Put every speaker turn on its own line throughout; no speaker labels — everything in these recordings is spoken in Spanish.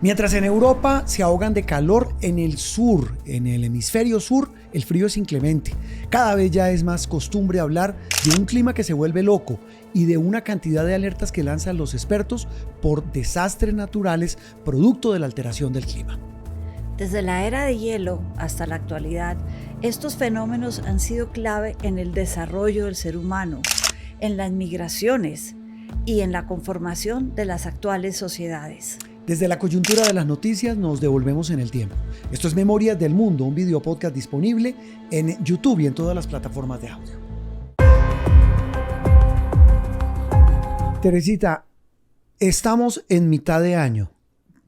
Mientras en Europa se ahogan de calor, en el sur, en el hemisferio sur, el frío es inclemente. Cada vez ya es más costumbre hablar de un clima que se vuelve loco y de una cantidad de alertas que lanzan los expertos por desastres naturales producto de la alteración del clima.
Desde la era de hielo hasta la actualidad, estos fenómenos han sido clave en el desarrollo del ser humano, en las migraciones y en la conformación de las actuales sociedades.
Desde la coyuntura de las noticias nos devolvemos en el tiempo. Esto es Memorias del Mundo, un video podcast disponible en YouTube y en todas las plataformas de audio. Teresita, estamos en mitad de año.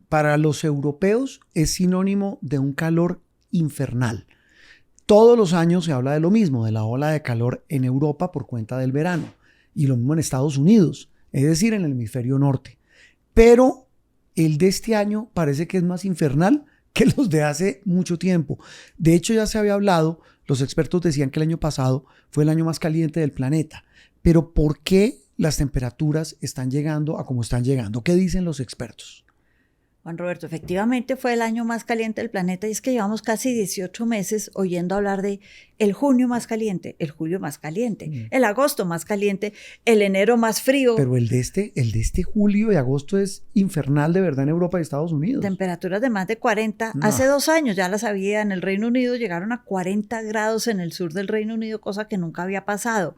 Para los europeos es sinónimo de un calor infernal. Todos los años se habla de lo mismo, de la ola de calor en Europa por cuenta del verano. Y lo mismo en Estados Unidos, es decir, en el hemisferio norte. Pero el de este año parece que es más infernal que los de hace mucho tiempo. De hecho, ya se había hablado, los expertos decían que el año pasado fue el año más caliente del planeta. Pero ¿por qué las temperaturas están llegando a como están llegando? ¿Qué dicen los expertos?
Juan Roberto, efectivamente fue el año más caliente del planeta y es que llevamos casi 18 meses oyendo hablar de el junio más caliente, el julio más caliente, el agosto más caliente, el enero más frío.
Pero el de este julio y agosto es infernal de verdad en Europa y Estados Unidos.
Temperaturas de más de 40.
No.
Hace 2 años ya las había en el Reino Unido, llegaron a 40 grados en el sur del Reino Unido, cosa que nunca había pasado.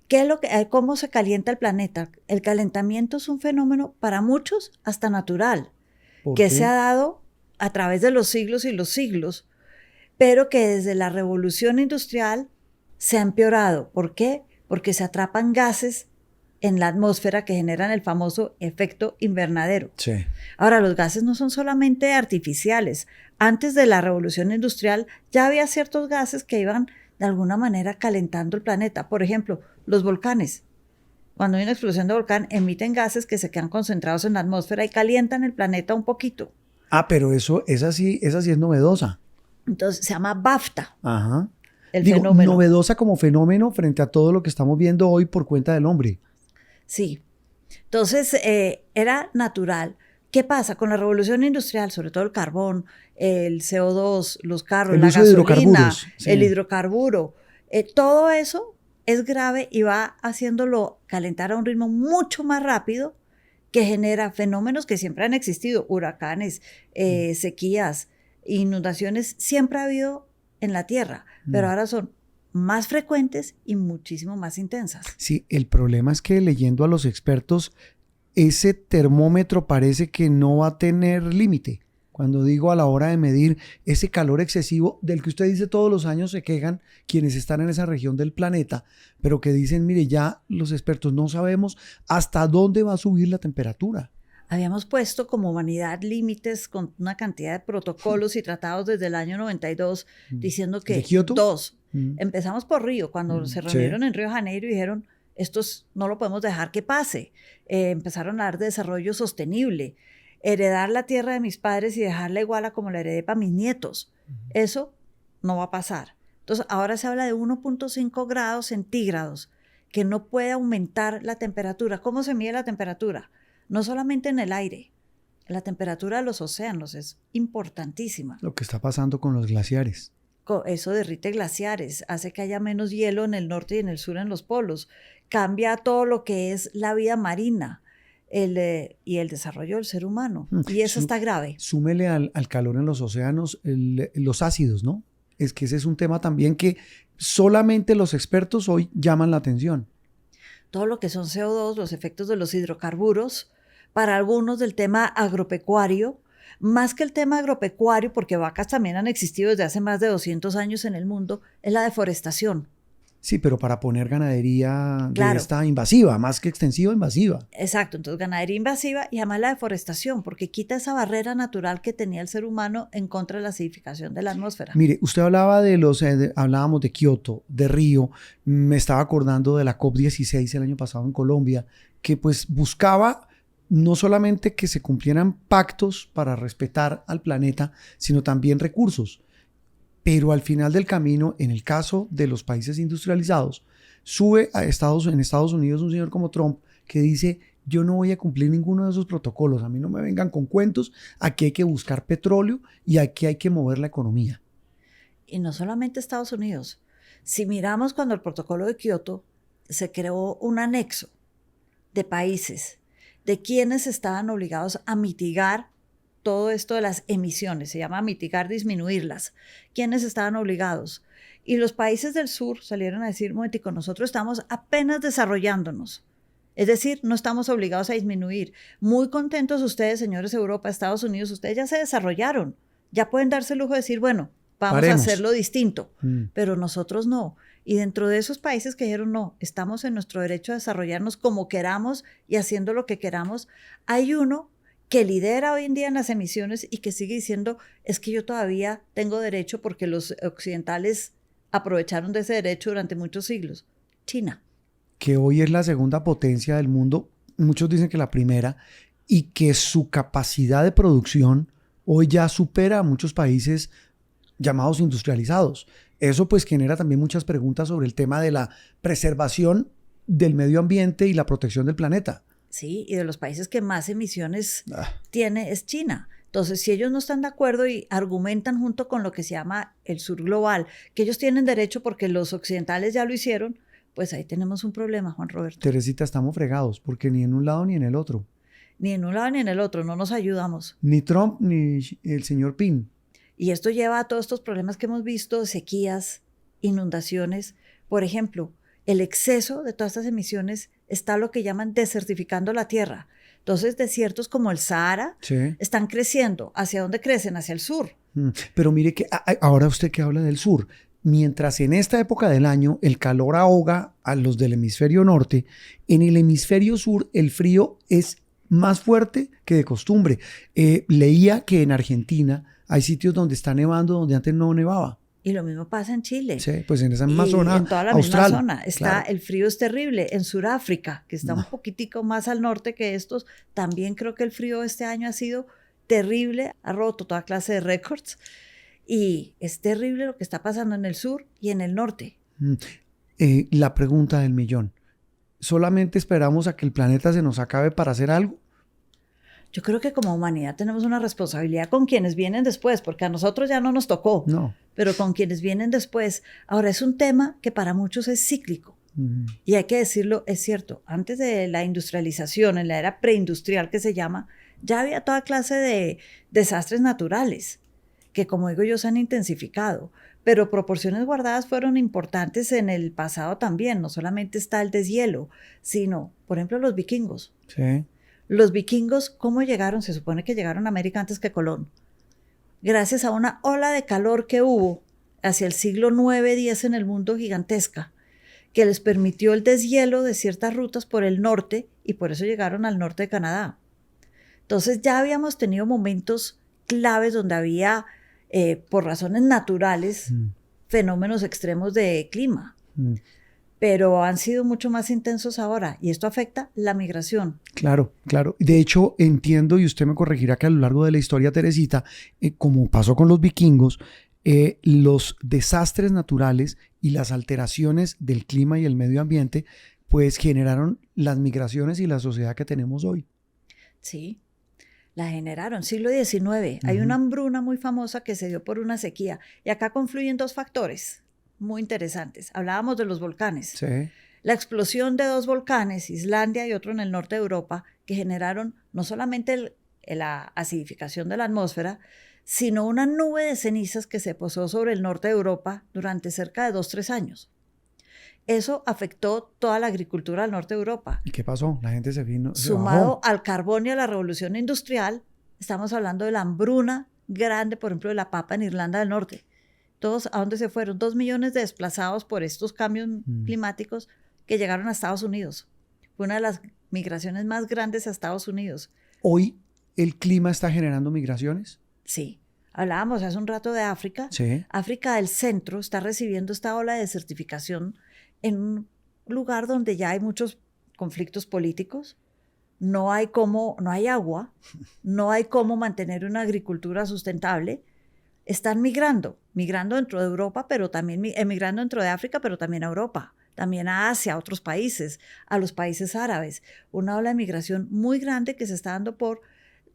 ¿Qué es cómo se calienta el planeta? El calentamiento es un fenómeno para muchos hasta natural, que se ha dado a través de los siglos y los siglos, pero que desde la revolución industrial se ha empeorado. ¿Por qué? Porque se atrapan gases en la atmósfera que generan el famoso efecto invernadero.
Sí.
Ahora, los gases no son solamente artificiales. Antes de la revolución industrial ya había ciertos gases que iban de alguna manera calentando el planeta. Por ejemplo, los volcanes. Cuando hay una explosión de volcán, emiten gases que se quedan concentrados en la atmósfera y calientan el planeta un poquito.
Ah, pero esa sí es novedosa.
Entonces se llama BAFTA.
Ajá.
El fenómeno.
Novedosa como fenómeno frente a todo lo que estamos viendo hoy por cuenta del hombre.
Sí. Entonces era natural. ¿Qué pasa? Con la revolución industrial, sobre todo el carbón, el CO2, los carros, la gasolina, el hidrocarburo, todo eso es grave y va haciéndolo calentar a un ritmo mucho más rápido que genera fenómenos que siempre han existido, huracanes, sequías, inundaciones, siempre ha habido en la Tierra, pero ahora son más frecuentes y muchísimo más intensas.
Sí, el problema es que leyendo a los expertos, ese termómetro parece que no va a tener límite. Cuando digo a la hora de medir ese calor excesivo del que usted dice todos los años se quejan quienes están en esa región del planeta, pero que dicen, mire, ya los expertos no sabemos hasta dónde va a subir la temperatura.
Habíamos puesto como humanidad límites con una cantidad de protocolos y tratados desde el año 92 diciendo que
¿De Kioto?
2. Empezamos por Río, cuando se reunieron en Río de Janeiro y dijeron, esto no lo podemos dejar que pase. Empezaron a hablar de desarrollo sostenible. Heredar la tierra de mis padres y dejarla igual a como la heredé para mis nietos. Eso no va a pasar. Entonces, ahora se habla de 1.5 grados centígrados, que no puede aumentar la temperatura. ¿Cómo se mide la temperatura? No solamente en el aire. La temperatura de los océanos es importantísima.
Lo que está pasando con los glaciares.
Eso derrite glaciares, hace que haya menos hielo en el norte y en el sur en los polos. Cambia todo lo que es la vida marina. Y el desarrollo del ser humano. Y eso está grave.
Súmele al calor en los océanos los ácidos, ¿no? Es que ese es un tema también que solamente los expertos hoy llaman la atención.
Todo lo que son CO2, los efectos de los hidrocarburos, para algunos del tema agropecuario, más que el tema agropecuario, porque vacas también han existido desde hace más de 200 años en el mundo, es la deforestación.
Sí, pero para poner ganadería
Claro.
de esta invasiva, más que extensiva, invasiva.
Exacto, entonces ganadería invasiva y además la deforestación, porque quita esa barrera natural que tenía el ser humano en contra de la acidificación de la atmósfera.
Mire, usted hablaba hablábamos de Kioto, de Río, me estaba acordando de la COP16 el año pasado en Colombia, que pues buscaba no solamente que se cumplieran pactos para respetar al planeta, sino también recursos. Pero al final del camino, en el caso de los países industrializados, sube en Estados Unidos un señor como Trump que dice yo no voy a cumplir ninguno de esos protocolos. A mí no me vengan con cuentos. Aquí hay que buscar petróleo y aquí hay que mover la economía.
Y no solamente Estados Unidos. Si miramos cuando el protocolo de Kioto se creó un anexo de países, de quienes estaban obligados a mitigar todo esto de las emisiones, se llama mitigar, disminuirlas, quienes estaban obligados. Y los países del sur salieron a decir, momentico, nosotros estamos apenas desarrollándonos. Es decir, no estamos obligados a disminuir. Muy contentos ustedes, señores Europa, Estados Unidos, ustedes ya se desarrollaron. Ya pueden darse el lujo de decir, bueno, vamos a hacerlo distinto. Pero nosotros no. Y dentro de esos países que dijeron, no, estamos en nuestro derecho a desarrollarnos como queramos y haciendo lo que queramos, hay uno que lidera hoy en día en las emisiones y que sigue diciendo, es que yo todavía tengo derecho porque los occidentales aprovecharon de ese derecho durante muchos siglos. China.
Que hoy es la segunda potencia del mundo, muchos dicen que la primera, y que su capacidad de producción hoy ya supera a muchos países llamados industrializados. Eso pues genera también muchas preguntas sobre el tema de la preservación del medio ambiente y la protección del planeta.
Sí, y de los países que más emisiones tiene es China. Entonces, si ellos no están de acuerdo y argumentan junto con lo que se llama el sur global, que ellos tienen derecho porque los occidentales ya lo hicieron, pues ahí tenemos un problema, Juan Roberto.
Teresita, estamos fregados, porque ni en un lado ni en el otro.
Ni en un lado ni en el otro, no nos ayudamos.
Ni Trump ni el señor Pin.
Y esto lleva a todos estos problemas que hemos visto, sequías, inundaciones. Por ejemplo, el exceso de todas estas emisiones está lo que llaman desertificando la tierra. Entonces, desiertos como el Sahara están creciendo. ¿Hacia dónde crecen? Hacia el sur.
Pero mire que ahora usted que habla del sur, mientras en esta época del año el calor ahoga a los del hemisferio norte, en el hemisferio sur el frío es más fuerte que de costumbre. Leía que en Argentina hay sitios donde está nevando donde antes no nevaba.
Y lo mismo pasa en Chile.
Sí, pues en esa misma zona
en toda la
austral,
misma zona.
claro.
El frío es terrible. En Sudáfrica, que está un poquitico más al norte que estos, también creo que el frío este año ha sido terrible. Ha roto toda clase de récords. Y es terrible lo que está pasando en el sur y en el norte.
La pregunta del millón. ¿Solamente esperamos a que el planeta se nos acabe para hacer algo?
Yo creo que como humanidad tenemos una responsabilidad con quienes vienen después, porque a nosotros ya no nos tocó, pero con quienes vienen después. Ahora, es un tema que para muchos es cíclico. Y hay que decirlo, es cierto, antes de la industrialización, en la era preindustrial que se llama, ya había toda clase de desastres naturales, que como digo yo se han intensificado, pero proporciones guardadas fueron importantes en el pasado también. No solamente está el deshielo, sino, por ejemplo, los vikingos.
Sí.
Los vikingos, ¿cómo llegaron? Se supone que llegaron a América antes que Colón. Gracias a una ola de calor que hubo hacia el siglo IX-X en el mundo gigantesca, que les permitió el deshielo de ciertas rutas por el norte y por eso llegaron al norte de Canadá. Entonces ya habíamos tenido momentos claves donde había, por razones naturales, fenómenos extremos de clima. Pero han sido mucho más intensos ahora y esto afecta la migración.
Claro, claro. De hecho, entiendo, y usted me corregirá, que a lo largo de la historia, Teresita, como pasó con los vikingos, los desastres naturales y las alteraciones del clima y el medio ambiente, pues generaron las migraciones y la sociedad que tenemos hoy.
Sí, la generaron. Siglo XIX. Hay una hambruna muy famosa que se dio por una sequía. Y acá confluyen dos factores muy interesantes. Hablábamos de los volcanes.
Sí.
La explosión de dos volcanes, Islandia y otro en el norte de Europa, que generaron no solamente la acidificación de la atmósfera, sino una nube de cenizas que se posó sobre el norte de Europa durante cerca de 2-3 años. Eso afectó toda la agricultura del norte de Europa.
¿Y qué pasó? La gente se vino.
Sumado al carbón y a la revolución industrial, estamos hablando de la hambruna grande, por ejemplo, de la papa en Irlanda del Norte. Todos, ¿a dónde se fueron? 2 millones de desplazados por estos cambios climáticos que llegaron a Estados Unidos. Fue una de las migraciones más grandes a Estados Unidos.
¿Hoy el clima está generando migraciones?
Sí. Hablábamos hace un rato de África.
Sí.
África del centro está recibiendo esta ola de desertificación en un lugar donde ya hay muchos conflictos políticos. No hay agua, no hay cómo mantener una agricultura sustentable. Están migrando dentro de Europa, pero también emigrando dentro de África, pero también a Europa. también a Asia, a otros países, a los países árabes. Una ola de migración muy grande que se está dando por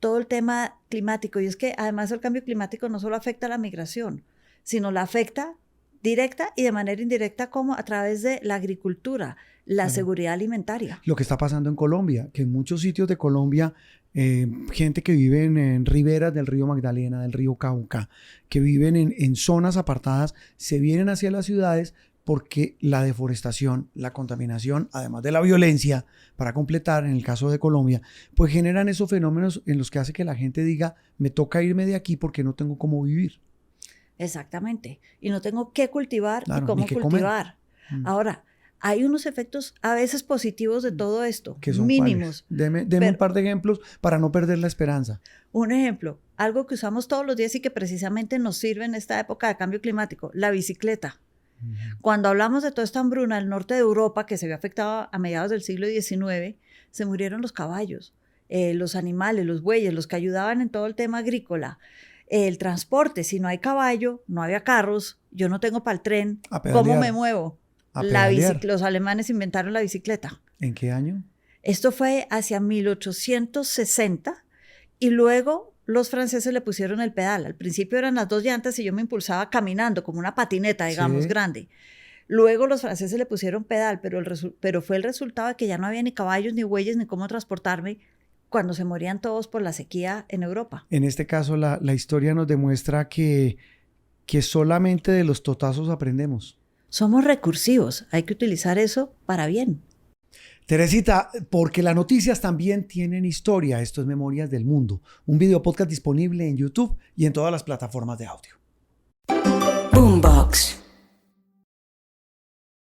todo el tema climático. Y es que además el cambio climático no solo afecta a la migración, sino la afecta directa y de manera indirecta como a través de la agricultura, la seguridad alimentaria.
Lo que está pasando en Colombia, que en muchos sitios de Colombia, gente que vive en riberas del río Magdalena, del río Cauca, que viven en zonas apartadas, se vienen hacia las ciudades porque la deforestación, la contaminación, además de la violencia, para completar, en el caso de Colombia, pues generan esos fenómenos en los que hace que la gente diga, me toca irme de aquí porque no tengo cómo vivir.
Exactamente. Y no tengo qué cultivar y cómo cultivar. Ahora, hay unos efectos a veces positivos de todo esto,
que son
mínimos.
Deme un par de ejemplos para no perder la esperanza.
Un ejemplo, algo que usamos todos los días y que precisamente nos sirve en esta época de cambio climático, la bicicleta. Cuando hablamos de toda esta hambruna del norte de Europa, que se vio afectada a mediados del siglo XIX, se murieron los caballos, los animales, los bueyes, los que ayudaban en todo el tema agrícola. El transporte, si no hay caballo, no había carros, yo no tengo para el tren, ¿cómo me muevo? Los alemanes inventaron la bicicleta.
¿En qué año?
Esto fue hacia 1860 y luego los franceses le pusieron el pedal. Al principio eran las 2 llantas y yo me impulsaba caminando como una patineta, digamos, grande. Luego los franceses le pusieron pedal, pero fue el resultado de que ya no había ni caballos, ni bueyes, ni cómo transportarme cuando se morían todos por la sequía en Europa.
En este caso, la historia nos demuestra que solamente de los totazos aprendemos.
Somos recursivos, hay que utilizar eso para bien.
Teresita, porque las noticias también tienen historia. Esto es Memorias del Mundo, un video podcast disponible en YouTube y en todas las plataformas de audio.
Boombox.